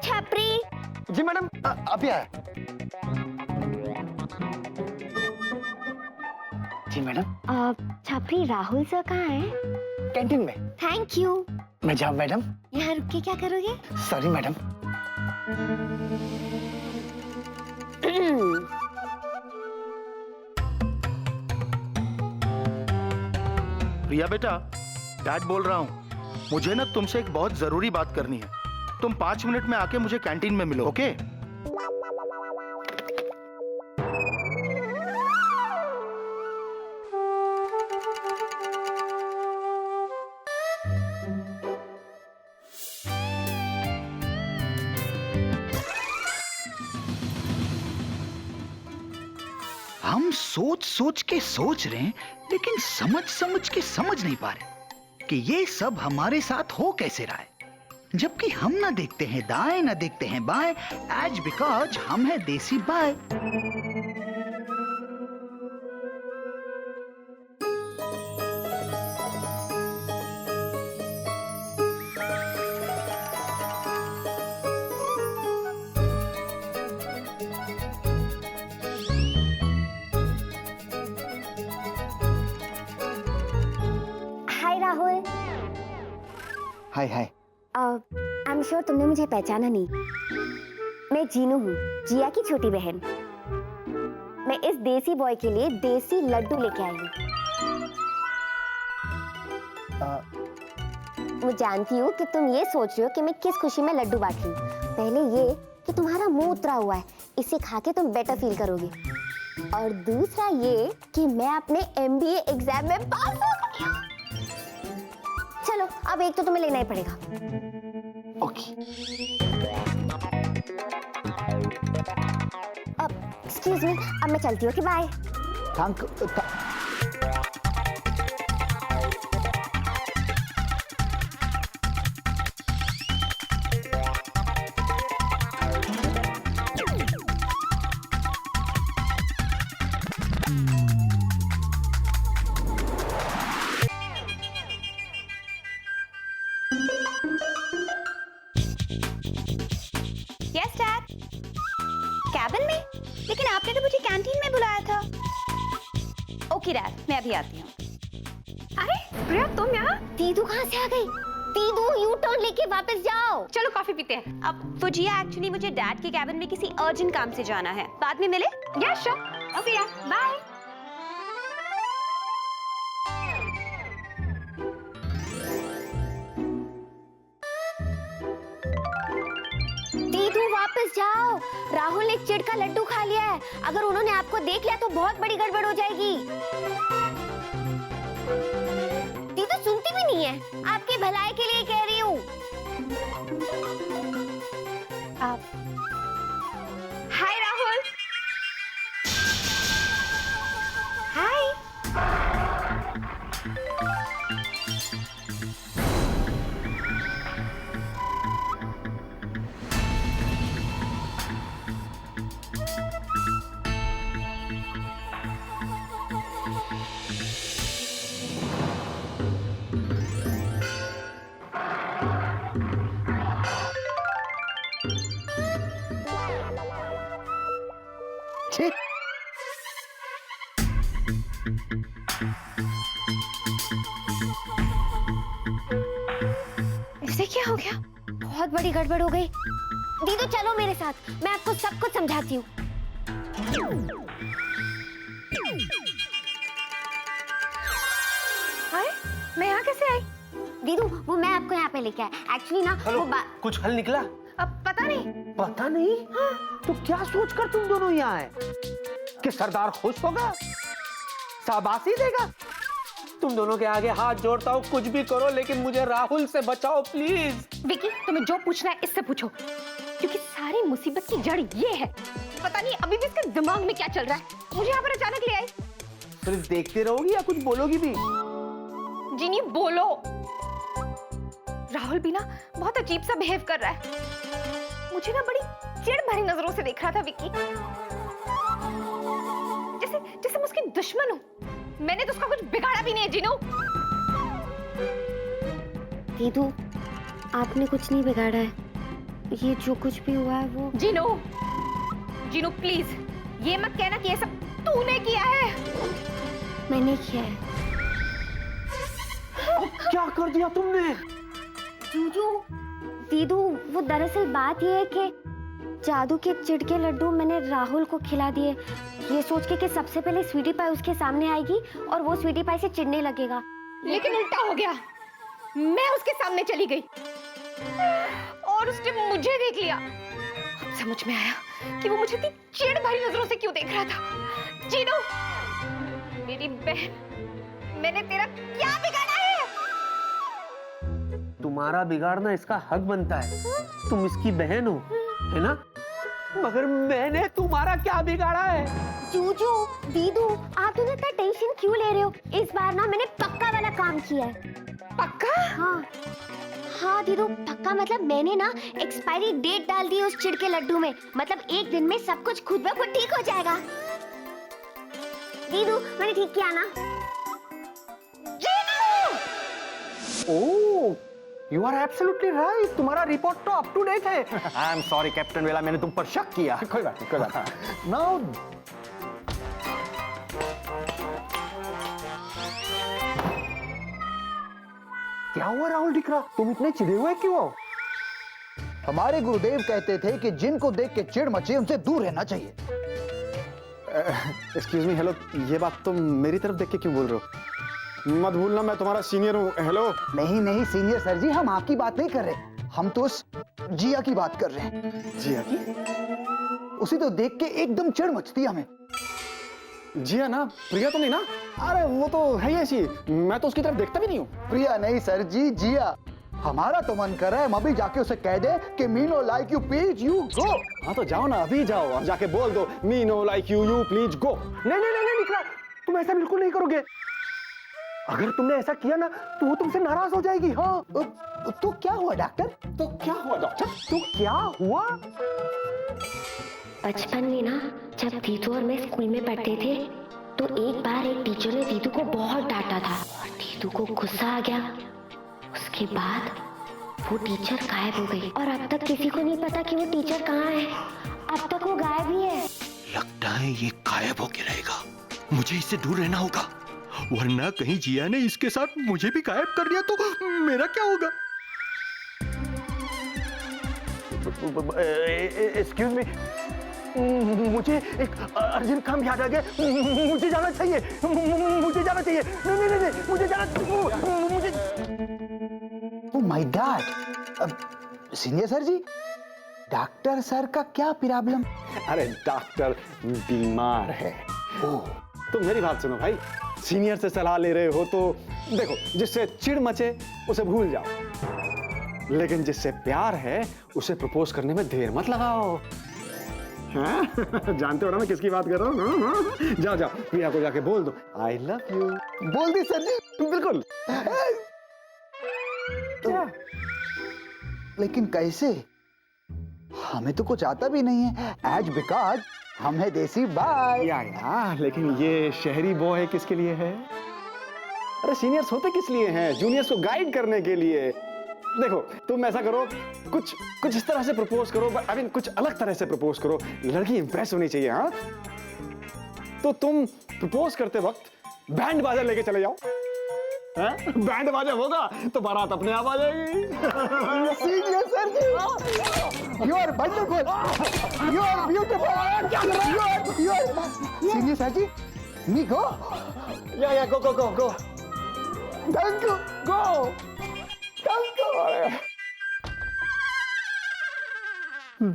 छपरी। जी मैडम, अभी आया। जी मैडम। छपरी, राहुल सर कहाँ है? कैंटीन में। Thank you. मैं जाऊँ मैडम? यहाँ रुक के क्या करोगे? Sorry madam. प्रिया बेटा, डैड बोल रहा हूँ। मुझे ना तुमसे एक बहुत जरूरी बात करनी है। तुम 5 मिनट में आके मुझे कैंटीन में मिलो, ओके? हम सोच सोच के सोच रहे हैं, लेकिन समझ समझ के समझ नहीं पा रहे कि ये सब हमारे साथ हो कैसे रहा है, जबकि हम ना देखते हैं दाएं ना देखते हैं बाएं, एज बिकॉज हम है देसी boy. Hi Rahul. Hi hi. I am sure तुमने मुझे पहचाना नहीं। मैं जीनू हूँ, जिया की छोटी बहन। मैं इस देसी बॉय के लिए देसी लड्डू लेके आई हूँ। मैं जानती हूँ कि तुम ये सोच रहे हो कि मैं किस खुशी में लड्डू बांट रही हूँ। पहले ये कि तुम्हारा मुंह उतरा हुआ है, इसे खा के तुम बेटर फील करोगे। और दूसरा ये कि मैं अपने MBA एग्जाम में पास हो गई हूँ। चलो, अब एक तो तुम्हें लेना ही पड़ेगा। ओके। अब एक्सक्यूज मी, अब मैं चलती हूँ कि bye. Thank. Yes dad. Cabin में? लेकिन आपने तो मुझे कैंटीन में बुलाया था। ओके डैड, मैं अभी आती हूँ। अरे प्रिया, तुम यहाँ? दीदू कहाँ से आ गई? दीदू, यू टर्न लेके वापस जाओ। चलो कॉफी पीते हैं। अब फुजिया, एक्चुअली मुझे डैड के कैबिन में किसी अर्जेंट काम से जाना है। बाद में मिले? Yes sure. ओके यार, बाय। दीदू वापस जाओ। राहुल ने चिढ़ का लड्डू खा लिया है। अगर उन्होंने आपको देख लिया तो बहुत बड़ी गड़बड़ हो जाएगी। दीदू सुनती भी नहीं है। आपकी भलाई के लिए कह रही हूँ। आप हाय राहुल। हाय। ठीक। इसे क्या हो गया? बहुत बड़ी गड़बड़ हो गई। दीदू चलो मेरे साथ, मैं आपको सब कुछ समझाती हूँ। हाय, मैं यहाँ कैसे आई? दीदू, वो मैं आपको यहाँ पे लेके आया। एक्चुअली ना हेलो, वो कुछ हल निकला? अब पता नहीं। पता नहीं? हाँ। तो क्या सोचकर तुम दोनों यहाँ आए? कि सरदार खुश होगा, शाबाशी देगा? तुम दोनों के आगे हाथ जोड़ता हूँ, कुछ भी करो लेकिन मुझे राहुल से बचाओ प्लीज। विकी, तुम्हें जो पूछना है इससे पूछो, क्योंकि सारी मुसीबत की जड़ ये है। पता नहीं अभी भी इसके दिमाग में क्या चल रहा है। मुझे यहाँ पर अचानक ले आई। सिर्फ देखते रहोगी या कुछ बोलोगी भी? जिनी बोलो। राहुल भी ना बहुत अजीब सा बिहेव कर रहा है। मुझे ना बड़ी चिढ़ भरी नजरों से देख रहा था विकी, जैसे जैसे मैं उसकी दुश्मन हूँ। मैंने तो उसका कुछ बिगाड़ा भी नहीं है जिनू। दीदू, आपने कुछ नहीं बिगाड़ा है। ये जो कुछ भी हुआ है वो जीनू, जीनू प्लीज ये मत कहना कि ये सब तूने किया है। मैंने किया है। क्या कर दिया तुमने? जूजू, दीदू, वो दरअसल बात ये है कि जादू के चिढ़ के लड्डू मैंने राहुल को खिला दिए, ये सोच के कि सबसे पहले स्वीटी पाई उसके सामने आएगी और वो स्वीटी पाई से चिढ़ने लगेगा। लेकिन उल्टा हो गया, मैं उसके सामने चली गई और उसने मुझे देख लिया। अब समझ में आया कि वो मुझे इतनी चिढ़ भरी नजरों से क्यों देख रहा था। जीनू, मेरी बहन, मैंने तेरा क्या बिगाड़ा है? तुम्हारा बिगाड़ना इसका हक बनता है, तुम इसकी बहन हो, है ना? मगर मैंने तुम्हारा क्या बिगाड़ा है? जूजू, दीदू, आप दोनों इतना टेंशन क्यों ले रहे हो? इस बार ना मैंने पक्का वाला काम किया है। पक्का? हाँ हाँ दीदू, पक्का मतलब मैंने ना एक्सपायरी डेट डाल दी उस चिढ़ के लड्डू में। मतलब एक दिन में सब कुछ खुद ब खुद ठीक हो जाएगा। दीदू, मैंने ठीक किया ना? ओह, यू आर एब्सोल्युटली राइट, तुम्हारा रिपोर्ट तो अप टू डेट है। आई एम सॉरी कैप्टन वेला, मैंने तुम पर शक किया। कोई बात नहीं, कोई बात नहीं। नाउ क्या हुआ राहुल डिकरा, तुम इतने चिढ़े हुए क्यों हो? हमारे गुरुदेव कहते थे कि जिनको देख के चिढ़ मचे उनसे दूर रहना चाहिए। एक्सक्यूज मी, हेलो, ये बात तुम मेरी तरफ देख के क्यों बोल रहे हो? मत भूलना मैं तुम्हारा सीनियर हूँ। हेलो। नहीं नहीं सीनियर सर जी, हम आपकी बात नहीं कर रहे, हम तो उस जिया की बात कर रहे हैं। जिया की? उसे तो देख के एकदम चिढ़ मचती है हमें। जिया ना, प्रिया तो नहीं ना? अरे वो तो है ही ऐसी, मैं तो उसकी तरफ देखता भी नहीं हूँ। प्रिया नहीं सर जी, जिया। हमारा तो मन कर रहा है हम अभी जाके उसे कह दे कि me know like you please you go. हाँ तो जाओ ना, अभी जाओ और जाके बोल दो me know like you you please go. नहीं नहीं नहीं निकला, तुम ऐसा बिल्कुल नहीं करोगे। अगर तुमने ऐसा किया ना तो वो तुमसे नाराज हो जाएगी। हाँ तो क्या हुआ डॉक्टर? तो क्या हुआ डॉक्टर? तो क्या हुआ? बचपन में ना जब दीदू और मैं स्कूल में पढ़ते थे तो एक बार एक टीचर ने दीदू को बहुत डांटा था और दीदू को गुस्सा आ गया। उसके बाद वो टीचर गायब हो गई और अब तक किसी को नहीं पता कि वो टीचर कहाँ है। अब तक वो गायब ही है। लगता है ये गायब होके रहेगा, मुझे इससे दूर रहना होगा, वरना कहीं जिया ने इसके साथ मुझे भी गायब कर दिया तो मेरा क्या होगा? एक्सक्यूज मी, मुझे एक अर्जेंट काम याद आ गया, मुझे जाना चाहिए, मुझे जाना चाहिए। नहीं नहीं नहीं, मुझे जाना, मुझे। Oh my god, senior sir जी, डॉक्टर सर का क्या प्रॉब्लम? अरे डॉक्टर बीमार है। ओह, तो मेरी बात सुनो भाई, सीनियर से सलाह ले रहे हो तो देखो, जिससे चिढ़ मचे उसे भूल जाओ, लेकिन जिससे प्यार है उसे प्रपोज करने में देर मत लगाओ। हाँ? जानते हो ना मैं किसकी बात कर रहा हूँ? हाँ? जाओ जाओ, प्रिया को जाके बोल दो आई लव यू। बोल दी सर जी। बिल्कुल। तो, लेकिन कैसे? हमें तो कुछ आता भी नहीं है, एज बिकॉज हम है देसी बाय। या, लेकिन ये शहरी बॉय किसके लिए है? अरे सीनियर्स होते किस लिए हैं? जूनियर्स को गाइड करने के लिए। देखो तुम ऐसा करो, कुछ इस तरह से प्रपोज करो, आई मीन कुछ अलग तरह से प्रपोज करो, लड़की इंप्रेस होनी चाहिए। हाँ, तो तुम प्रपोज करते वक्त बैंड बाजा लेके चले जाओ। हाँ? बैंड बाजा होगा तो बारात अपने आप आ जाएगी। Senior sir ji, you are wonderful, you are beautiful, you are senior sir ji, me go. या go go go go, thank you, go thank you.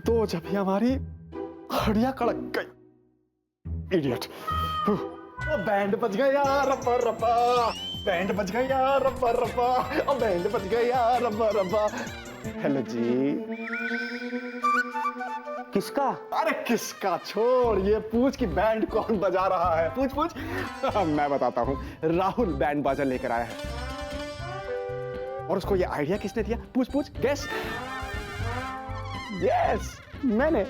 दो जब ही हमारी हड्डियां कड़क गई। इडियट। ओ बैंड बज गया रब्बा रब्बा, बैंड बज गया रब्बा रब्बा, ओ बैंड बज गया रब्बा रब्बा। हेलो जी। किसका? अरे किसका छोड़, ये पूछ कि बैंड कौन बजा रहा है। पूछ पूछ। मैं बताता हूँ, राहुल बैंड बाजा लेकर आया है। और उसको ये आइडिया किसने दिया? पूछ पूछ, गेस। यस, मैंने।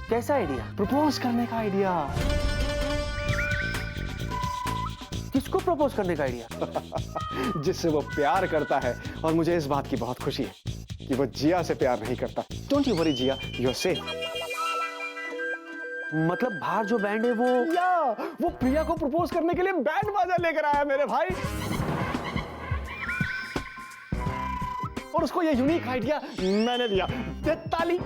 कैसा आइडिया? प्रपोज करने का आइडिया। किसको प्रपोज करने का आइडिया? जिससे वो प्यार करता है, और मुझे इस बात की बहुत खुशी है। कि वो जिया से प्यार नहीं करता। Don't you worry Jiya, you are safe. मतलब बाहर जो बैंड है वो या वो प्रिया को प्रपोज करने के लिए बैंड बाजा लेकर आया मेरे भाई। और उसको ये यूनिक आइडिया मैंने दिया। दे ताली,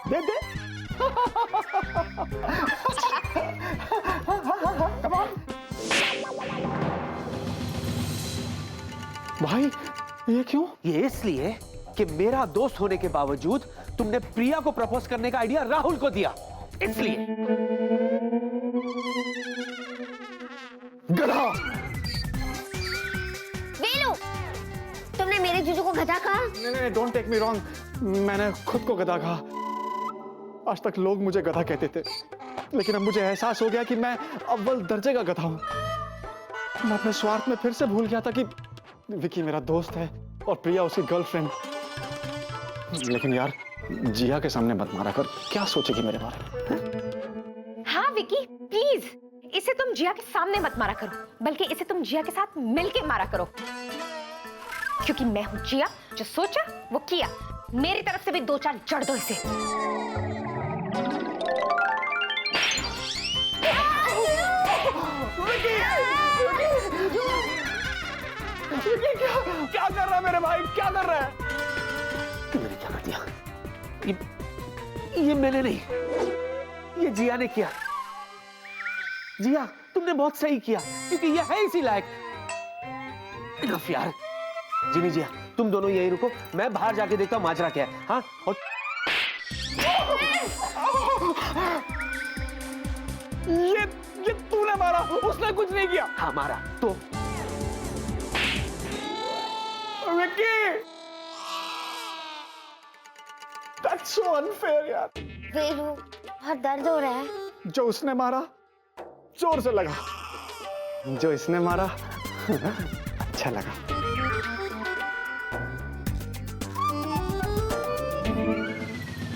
दे दे। Come on. भाई ये क्यों? ये इसलिए कि मेरा दोस्त होने के बावजूद तुमने प्रिया को प्रपोज करने का आइडिया राहुल को दिया, इसलिए। गधा। वेलू, तुमने मेरे जीजू को गधा कहा? नहीं, डोंट टेक मी रॉन्ग, मैंने खुद को गधा कहा। आज तक लोग मुझे गधा कहते थे, लेकिन अब मुझे एहसास हो गया कि मैं अव्वल दर्जे का गधा हूं। मैं अपने स्वार्थ में फिर से भूल गया था कि विकी मेरा दोस्त है और प्रिया उसकी गर्लफ्रेंड। लेकिन यार, जिया के सामने मत मारा कर, क्या सोचेगी मेरे बारे में? हाँ विकी, प्लीज इसे तुम जिया के सामने मत मारा करो, बल्कि इसे तुम जिया के साथ मिलके मारा करो, क्योंकि मैं हूं जिया, जो सोचा वो किया। मेरी तरफ से भी 2-4 जड़ दो इसे। क्या कर रहा है मेरे भाई, क्या कर रहा है? मैंने क्या कर दिया? ये मैंने नहीं, ये जिया ने किया। जिया, तुमने बहुत सही किया, क्योंकि ये है इसी लायक। इनफ यार। जिमी जिया, तुम दोनों यहीं रुको, मैं बाहर जाके देखता हूँ माजरा क्या है। हाँ, और ये तूने मारा, उसने कुछ नहीं किया। हाँ मारा तो। विक्की, that's so unfair यार। वेलू, बहुत दर्द हो रहा है। जो उसने मारा जोर से लगा, जो इसने मारा अच्छा लगा।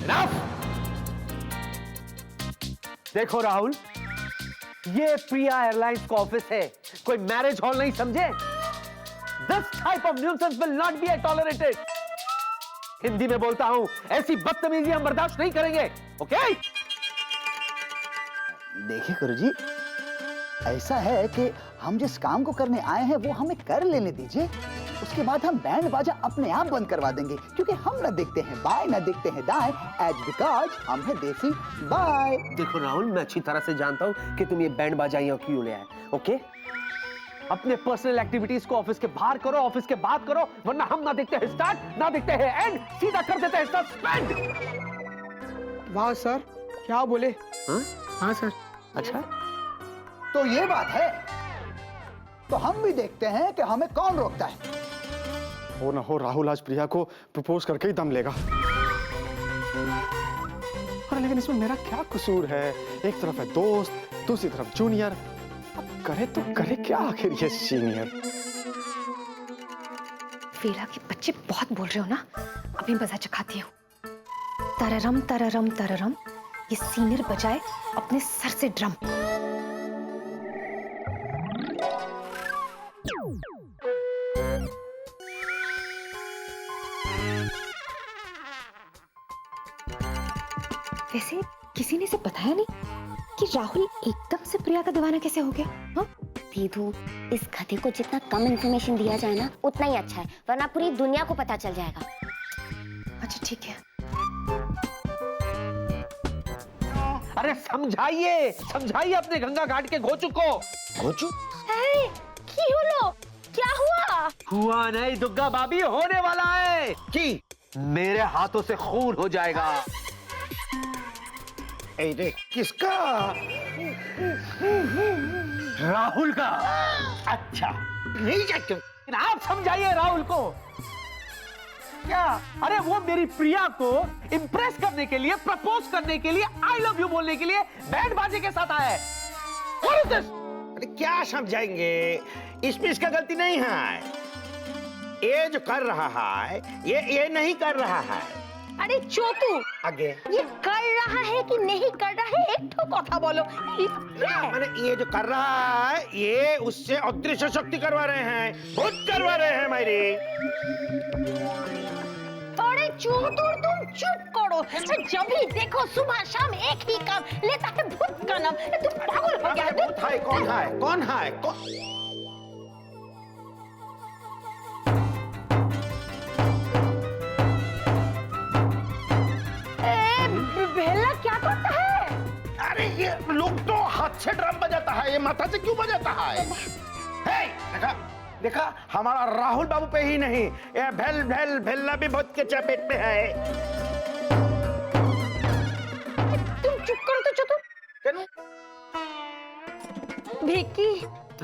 Enough! देखो राहुल, ये प्रिया एयरलाइंस का ऑफिस है, कोई मैरिज हॉल नहीं, समझे? This type of nuisance will not be tolerated. Hindi में बोलता हूं, ऐसी बदतमीजी हम बर्दाश्त नहीं करेंगे, ओके? देखिए गुरुजी, ऐसा है कि हम जिस काम को करने आए हैं वो हमें कर लेने दीजिए। उसके बाद हम बैंड बाजा अपने आप बंद करवा देंगे, क्योंकि हम ना देखते हैं बाएं ना देखते हैं दाएं, एज बिकॉज हम हैं देसी बाय। देखो राहुल, मैं अच्छी तरह से जानता हूं कि तुम ये बैंड बाजा यहाँ क्यों ले आए, ओके? अपने पर्सनल एक्टिविटीज को ऑफिस के बाहर करो, ऑफिस के बाद करो, वरना हम ना देखते हैं स्टार्ट ना देखते हैं एंड, सीधा कर देते हैं सस्पेंड। वाह सर, क्या बोले? हाँ सर। अच्छा, तो ये बात है, तो हम भी देखते हैं कि हमें कौन रोकता है। हो ना हो, राहुल आज प्रिया को प्रपोज करके ही दम लेगा। अरे लेकिन इसमें मेरा क्या कसूर है? एक तरफ है दोस्त, दूसरी तरफ जूनियर। अब करे तो करे क्या आखिर ये सीनियर? वेला के बच्चे बहुत बोल रहे हो ना, अभी मजा चखाती हूँ। तररम तररम तररम, ये सीनियर बजाए अपने सर से ड्रम। वैसे किसी ने इसे बताया नहीं कि राहुल एकदम से प्रिया का दीवाना कैसे हो गया? हाँ? दीदू, इस गधे को जितना कम इंफॉर्मेशन दिया जाए ना, उतना ही अच्छा है, वरना पूरी दुनिया को पता चल जाएगा। अच्छा ठीक है। अरे समझाइए, समझाइए अपने गंगा घाट के घोचू को। घोचू? क्या हुआ? हुआ नहीं दुग्गा भाभी, होने वाला है कि मेरे हाथों से खून हो जाएगा। अरे किसका? राहुल का। अच्छा, नहीं जाते। आप समझाइए राहुल को। क्या? अरे वो मेरी प्रिया को इम्प्रेस करने के लिए, प्रपोज करने के लिए, आई लव यू बोलने के लिए बैंड बाजे के साथ आया है। What is this? अरे क्या समझाएंगे, इसमें इसका गलती नहीं है। ये जो कर रहा है ये नहीं कर रहा है, अरे चोतू, आगे ये कर रहा है कि नहीं कर रहा है, एक तो कथा बोलो। ये क्या है? मैंने ये जो कर रहा है ये उससे अदृश्य शक्ति करवा रहे हैं, भूत करवा रहे हैं मेरी। अरे चोतुर तुम चुप करो। जब भी देखो सुबह शाम एक ही काम, लेता है भूत का नाम। तुम पागल हो गया है? भूत है कौन है कौन है कौन? बेला क्या करता है? अरे ये लोग तो हाथ से ड्रम बजाता है, ये माथा से क्यों बजाता है? हे, देखा देखा हमारा राहुल बाबू पे ही नहीं, ये भेल भेल भेलना भी भूत के चपेट में है। तुम चुप करो तो चतुर। क्यों? भिक्की,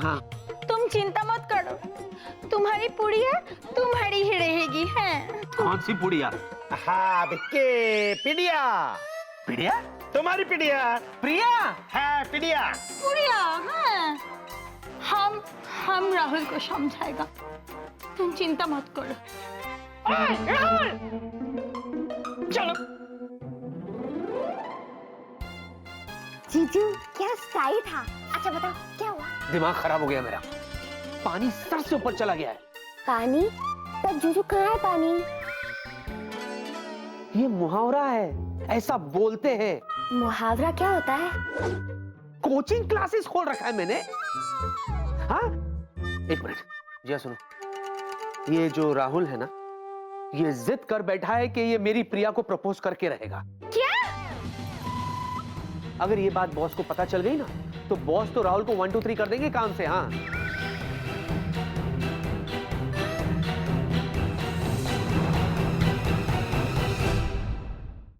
हाँ तुम चिंता मत करो, तुम्हारी पुड़िया तुम्हारी ही रहेगी। है कौन सी पुड़िया? हाँ बिक्की, पिडिया पिड़िया? तुम्हारी पिडिया प्रिया? है पिडिया। पुड़िया। हाँ, हम राहुल को समझाएगा, तुम चिंता मत करो। राहुल चलो। जीजू क्या सही था। अच्छा बताओ क्या हुआ? दिमाग खराब हो गया मेरा, पानी सर से ऊपर चला गया है। पानी? तब जीजू कहाँ है पानी? ये मुहावरा है, ऐसा बोलते हैं। मुहावरा क्या होता है? कोचिंग क्लासेस खोल रखा है मैंने। हाँ एक मिनट जी सुनो, ये जो राहुल है ना, ये जिद कर बैठा है कि ये मेरी प्रिया को प्रपोज करके रहेगा। क्या? अगर ये बात बॉस को पता चल गई ना, तो बॉस तो राहुल को 1 2 3 कर देंगे काम से। हाँ